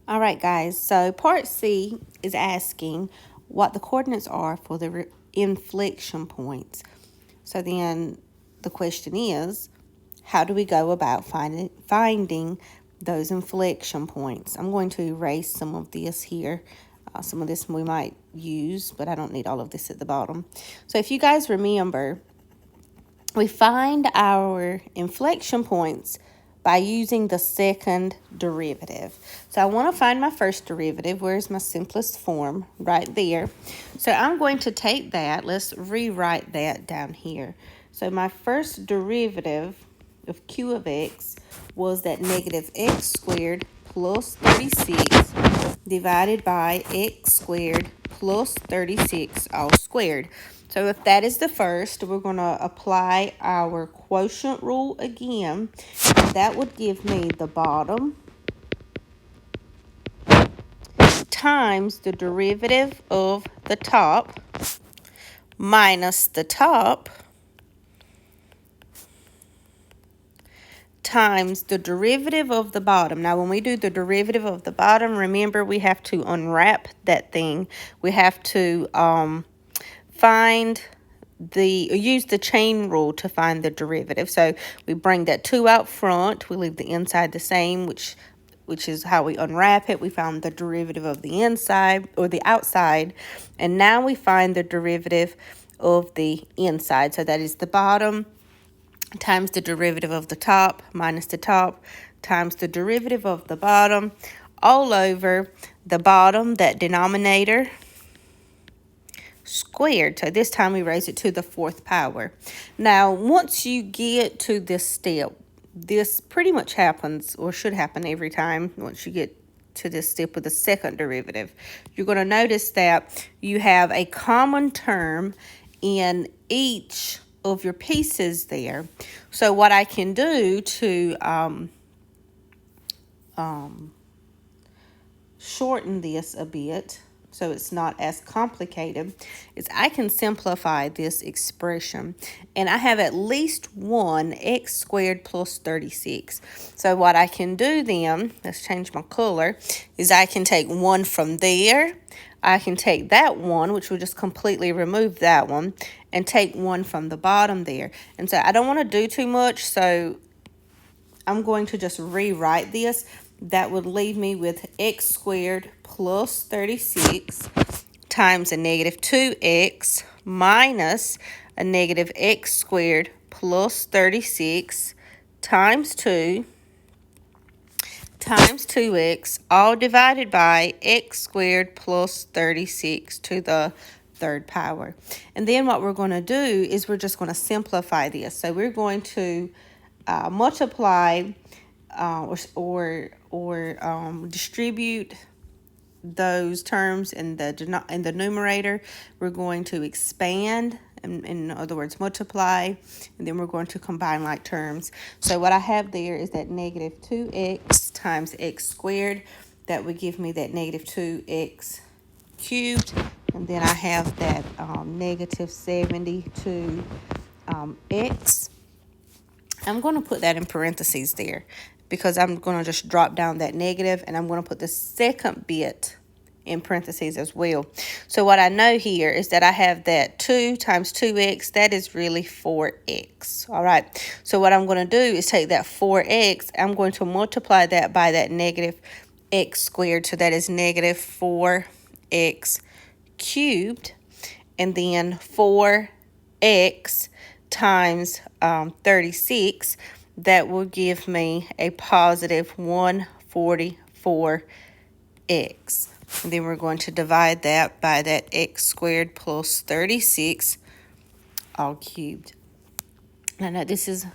All right, guys, so part C is asking what the coordinates are for the inflection points. So then the question is, how do we go about finding those inflection points? I'm going to erase some of this here. Some of this we might use, but I don't need all of this at the bottom. So if you guys remember, we find our inflection points by using the second derivative. So I want to find my first derivative. Where's my simplest form? Right there. So I'm going to take that. Let's rewrite that down here. So my first derivative of q of x was that negative x squared plus 36 divided by x squared plus 36 all squared. So if that is the first, we're going to apply our quotient rule again. And that would give me the bottom times the derivative of the top minus the top times the derivative of the bottom. Now, when we do the derivative of the bottom, remember we have to unwrap that thing. We have to use the chain rule to find the derivative. So we bring that 2 out front. We leave the inside the same, which is how we unwrap it. We found the derivative of the inside or the outside. And now we find the derivative of the inside. So that is the bottom times the derivative of the top minus the top times the derivative of the bottom all over the bottom, that denominator, squared. So this time we raise it to the 4th power. Now, once you get to this step, this pretty much happens or should happen every time once you get to this step with the second derivative. You're going to notice that you have a common term in each of your pieces there. So what I can do to shorten this a bit so it's not as complicated is I can simplify this expression, and I have at least one x squared plus 36. So what I can do then, let's change my color, is I can take 1 from there. I can take that 1, which will just completely remove that one, and take 1 from the bottom there. And so I don't want to do too much, so I'm going to just rewrite this. That would leave me with x squared plus 36 times a negative 2x minus a negative x squared plus 36 times 2 times 2x, all divided by x squared plus 36 to the 3rd power. And then what we're going to do is we're just going to simplify this. So we're going to multiply or distribute those terms in the numerator. We're going to expand, in other words, multiply, and then we're going to combine like terms. So what I have there is that negative 2x times x squared. That would give me that negative 2x cubed. And then I have that negative 72 x. I'm going to put that in parentheses there because I'm going to just drop down that negative, and I'm going to put the second bit in parentheses as well. So what I know here is that I have that 2 times 2x, that is really 4x. All right. So what I'm going to do is take that 4x, I'm going to multiply that by that negative x squared. So that is negative 4x cubed, and then 4x times 36, that will give me a positive 144x. And then we're going to divide that by that x squared plus 36 all cubed. I know this is